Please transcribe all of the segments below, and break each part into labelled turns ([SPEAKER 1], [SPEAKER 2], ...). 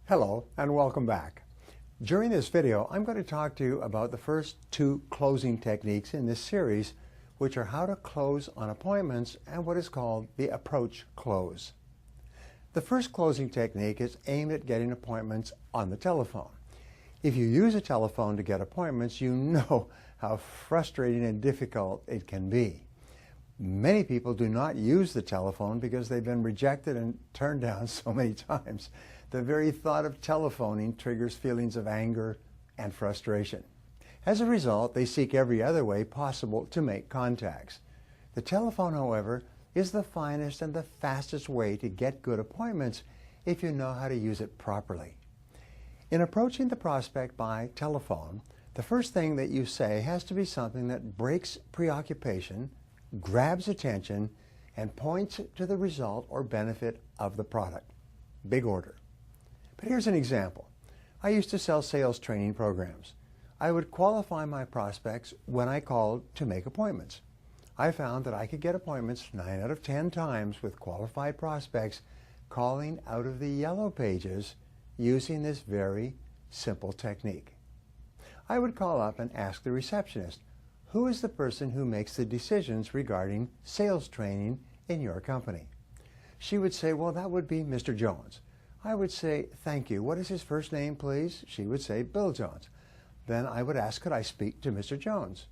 [SPEAKER 1] Hello and welcome back. During this video, I'm going to talk to you about the first two closing techniques in this series, which are how to close on appointments and what is called the approach close. The first closing technique is aimed at getting appointments on the telephone. If you use a telephone to get appointments, you know how frustrating and difficult it can be. Many people do not use the telephone because they've been rejected and turned down so many times. The very thought of telephoning triggers feelings of anger and frustration. As a result, they seek every other way possible to make contacts. The telephone, however, is the finest and the fastest way to get good appointments if you know how to use it properly. In approaching the prospect by telephone, the first thing that you say has to be something that breaks preoccupation, grabs attention, and points to the result or benefit of the product. Big order. But here's an example. I used to sell sales training programs. I would qualify my prospects when I called to make appointments. I found that I could get appointments 9 out of 10 times with qualified prospects calling out of the yellow pages using this very simple technique. I would call up and ask the receptionist, who is the person who makes the decisions regarding sales training in your company? She would say, well, that would be Mr. Jones. I would say, thank you. What is his first name, please? She would say, Bill Jones. Then I would ask, could I speak to Mr. Jones?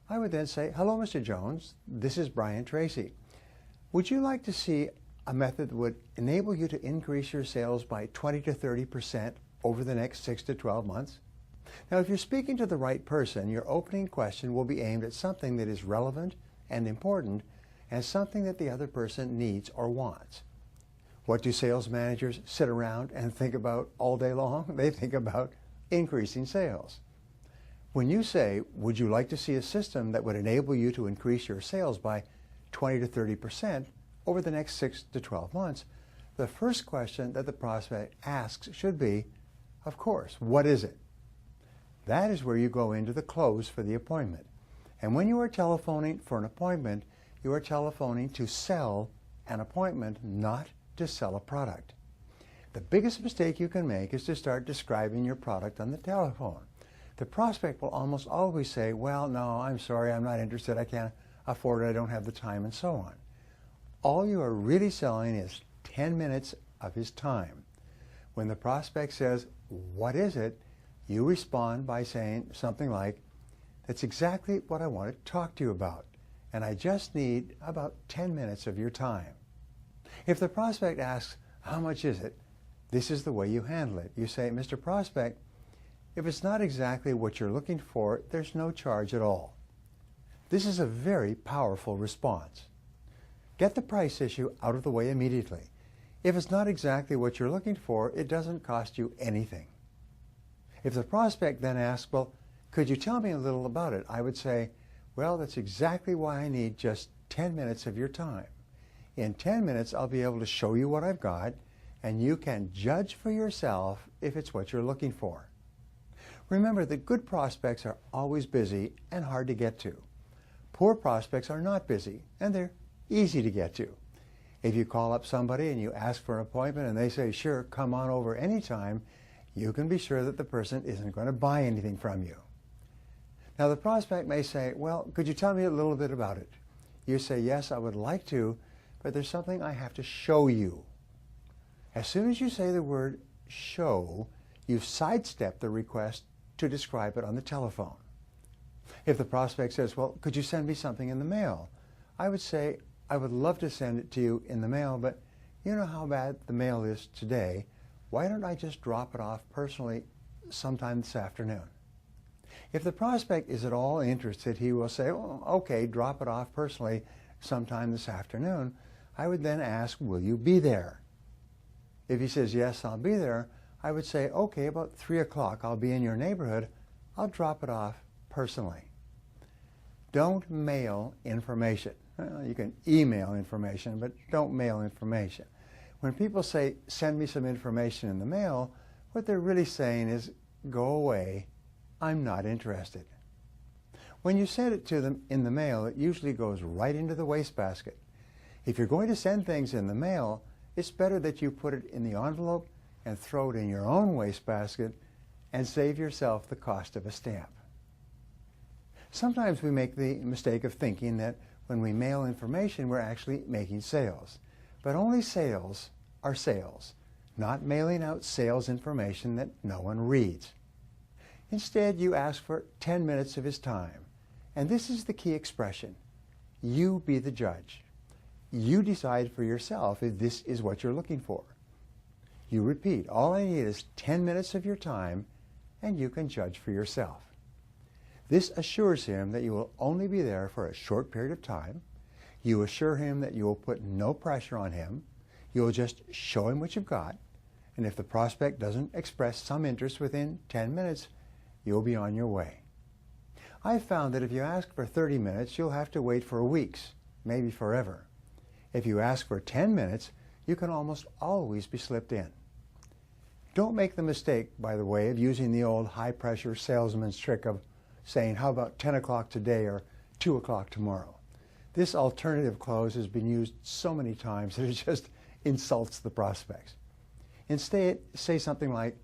[SPEAKER 1] I would then say, hello, Mr. Jones. This is Brian Tracy. Would you like to see a method that would enable you to increase your sales by 20 to 30% over the next 6 to 12 months? Now, if you're speaking to the right person, your opening question will be aimed at something that is relevant and important and something that the other person needs or wants. What do sales managers sit around and think about all day long? They think about increasing sales. When you say, would you like to see a system that would enable you to increase your sales by 20 to 30% over the next 6 to 12 months, the first question that the prospect asks should be, of course, what is it? That is where you go into the close for the appointment. And when you are telephoning for an appointment, you are telephoning to sell an appointment, not to sell a product. The biggest mistake you can make is to start describing your product on the telephone. The prospect will almost always say, well, no, I'm sorry, I'm not interested, I can't afford it, I don't have the time, and so on. All you are really selling is 10 minutes of his time. When the prospect says, what is it? You respond by saying something like, that's exactly what I want to talk to you about, and I just need about 10 minutes of your time. If the prospect asks, how much is it? This is the way you handle it. You say, Mr. Prospect, if it's not exactly what you're looking for, there's no charge at all. This is a very powerful response. Get the price issue out of the way immediately. If it's not exactly what you're looking for, it doesn't cost you anything. If the prospect then asks, well, could you tell me a little about it? I would say, well, that's exactly why I need just 10 minutes of your time. In 10 minutes, I'll be able to show you what I've got, and you can judge for yourself if it's what you're looking for. Remember that good prospects are always busy and hard to get to. Poor prospects are not busy, and they're easy to get to. If you call up somebody and you ask for an appointment and they say, sure, come on over anytime, you can be sure that the person isn't going to buy anything from you. Now, the prospect may say, well, could you tell me a little bit about it? You say, yes, I would like to, but there's something I have to show you. As soon as you say the word show, you've sidestepped the request to describe it on the telephone. If the prospect says, well, could you send me something in the mail? I would say, I would love to send it to you in the mail, but you know how bad the mail is today. Why don't I just drop it off personally sometime this afternoon? If the prospect is at all interested, he will say, oh, okay, drop it off personally sometime this afternoon. I would then ask, will you be there? If he says, yes, I'll be there, I would say, okay, about 3 o'clock, I'll be in your neighborhood. I'll drop it off personally. Don't mail information. Well, you can email information, but don't mail information. When people say, send me some information in the mail, what they're really saying is, go away, I'm not interested. When you send it to them in the mail, it usually goes right into the wastebasket. If you're going to send things in the mail, it's better that you put it in the envelope and throw it in your own wastebasket and save yourself the cost of a stamp. Sometimes we make the mistake of thinking that when we mail information, we're actually making sales. But only sales are sales, not mailing out sales information that no one reads. Instead, you ask for 10 minutes of his time. And this is the key expression. You be the judge. You decide for yourself if this is what you're looking for. You repeat, all I need is 10 minutes of your time, and you can judge for yourself. This assures him that you will only be there for a short period of time. You assure him that you will put no pressure on him. You will just show him what you've got. And if the prospect doesn't express some interest within 10 minutes, you'll be on your way. I've found that if you ask for 30 minutes, you'll have to wait for weeks, maybe forever. If you ask for 10 minutes, you can almost always be slipped in. Don't make the mistake, by the way, of using the old high-pressure salesman's trick of saying, how about 10 o'clock today or 2 o'clock tomorrow? This alternative close has been used so many times that it just insults the prospects. Instead, say something like,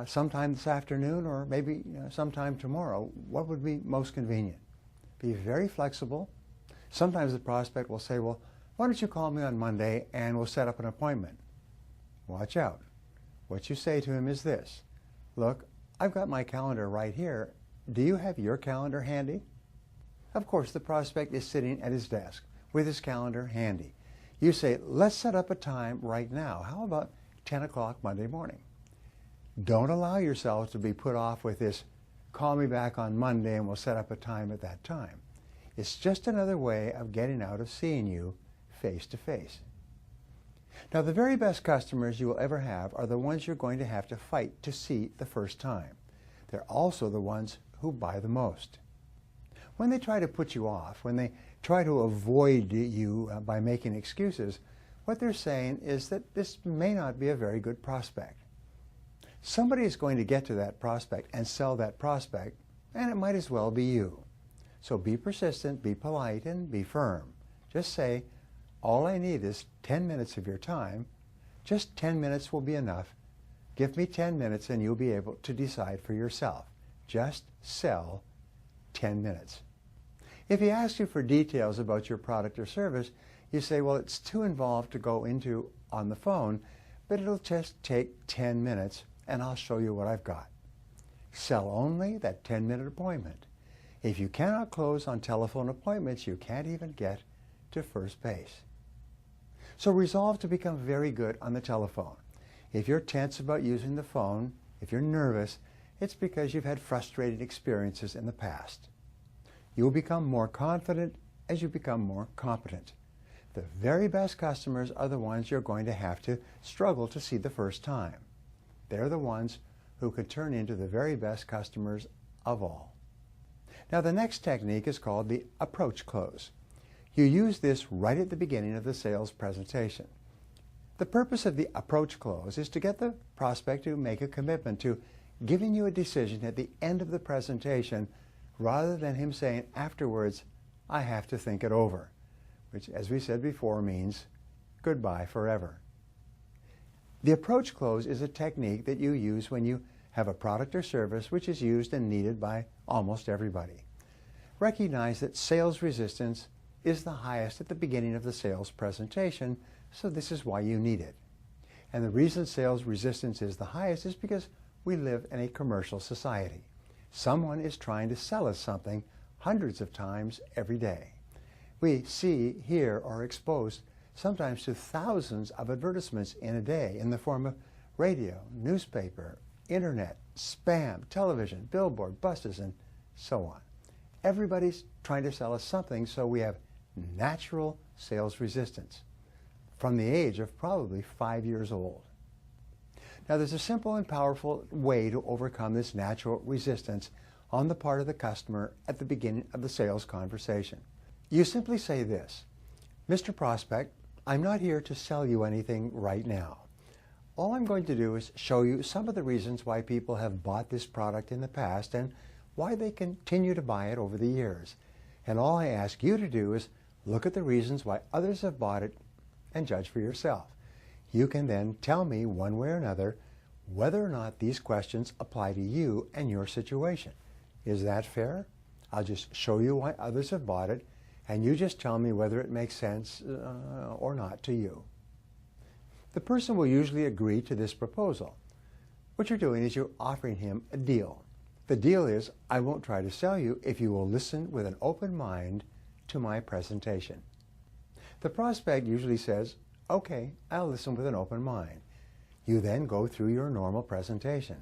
[SPEAKER 1] sometime this afternoon or maybe sometime tomorrow. What would be most convenient? Be very flexible. Sometimes the prospect will say, well, why don't you call me on Monday and we'll set up an appointment? Watch out. What you say to him is this: look, I've got my calendar right here. Do you have your calendar handy? Of course, the prospect is sitting at his desk with his calendar handy. You say, let's set up a time right now. How about 10 o'clock Monday morning? Don't allow yourself to be put off with this, call me back on Monday and we'll set up a time at that time. It's just another way of getting out of seeing you face to face. Now, the very best customers you will ever have are the ones you're going to have to fight to see the first time. They're also the ones who buy the most. When they try to put you off, when they try to avoid you by making excuses, what they're saying is that this may not be a very good prospect. Somebody is going to get to that prospect and sell that prospect, and it might as well be you. So be persistent, be polite, and be firm. Just say, all I need is 10 minutes of your time. Just 10 minutes will be enough. Give me 10 minutes and you'll be able to decide for yourself. Just sell 10 minutes. If he asks you for details about your product or service, you say, well, it's too involved to go into on the phone, but it'll just take 10 minutes and I'll show you what I've got. Sell only that 10-minute appointment. If you cannot close on telephone appointments, you can't even get to first base. So resolve to become very good on the telephone. If you're tense about using the phone, if you're nervous, it's because you've had frustrating experiences in the past. You will become more confident as you become more competent. The very best customers are the ones you're going to have to struggle to see the first time. They're the ones who could turn into the very best customers of all. Now, the next technique is called the approach close. You use this right at the beginning of the sales presentation. The purpose of the approach close is to get the prospect to make a commitment to giving you a decision at the end of the presentation rather than him saying afterwards, I have to think it over, which, as we said before, means goodbye forever. The approach close is a technique that you use when you have a product or service which is used and needed by almost everybody. Recognize that sales resistance is the highest at the beginning of the sales presentation, so this is why you need it. And the reason sales resistance is the highest is because we live in a commercial society. Someone is trying to sell us something hundreds of times every day. We see, hear, or are exposed sometimes to thousands of advertisements in a day in the form of radio, newspaper, internet, spam, television, billboard, buses, and so on. Everybody's trying to sell us something, so we have natural sales resistance from the age of probably 5 years old. Now, there's a simple and powerful way to overcome this natural resistance on the part of the customer at the beginning of the sales conversation. You simply say this: Mr. Prospect, I'm not here to sell you anything right now. All I'm going to do is show you some of the reasons why people have bought this product in the past and why they continue to buy it over the years. And all I ask you to do is look at the reasons why others have bought it and judge for yourself. You can then tell me one way or another whether or not these questions apply to you and your situation. Is that fair? I'll just show you why others have bought it, and you just tell me whether it makes sense or not to you. The person will usually agree to this proposal. What you're doing is you're offering him a deal. The deal is, I won't try to sell you if you will listen with an open mind to my presentation. The prospect usually says, okay, I'll listen with an open mind. You then go through your normal presentation.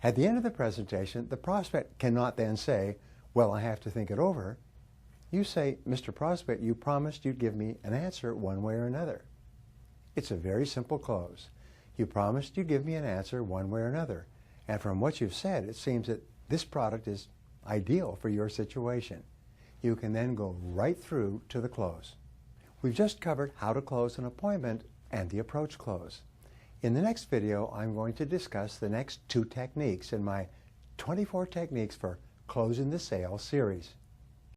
[SPEAKER 1] At the end of the presentation, the prospect cannot then say, well, I have to think it over. You say, Mr. Prospect, you promised you'd give me an answer one way or another. It's a very simple close. You promised you'd give me an answer one way or another. And from what you've said, it seems that this product is ideal for your situation. You can then go right through to the close. We've just covered how to close an appointment and the approach close. In the next video, I'm going to discuss the next 2 techniques in my 24 Techniques for Closing the Sale series.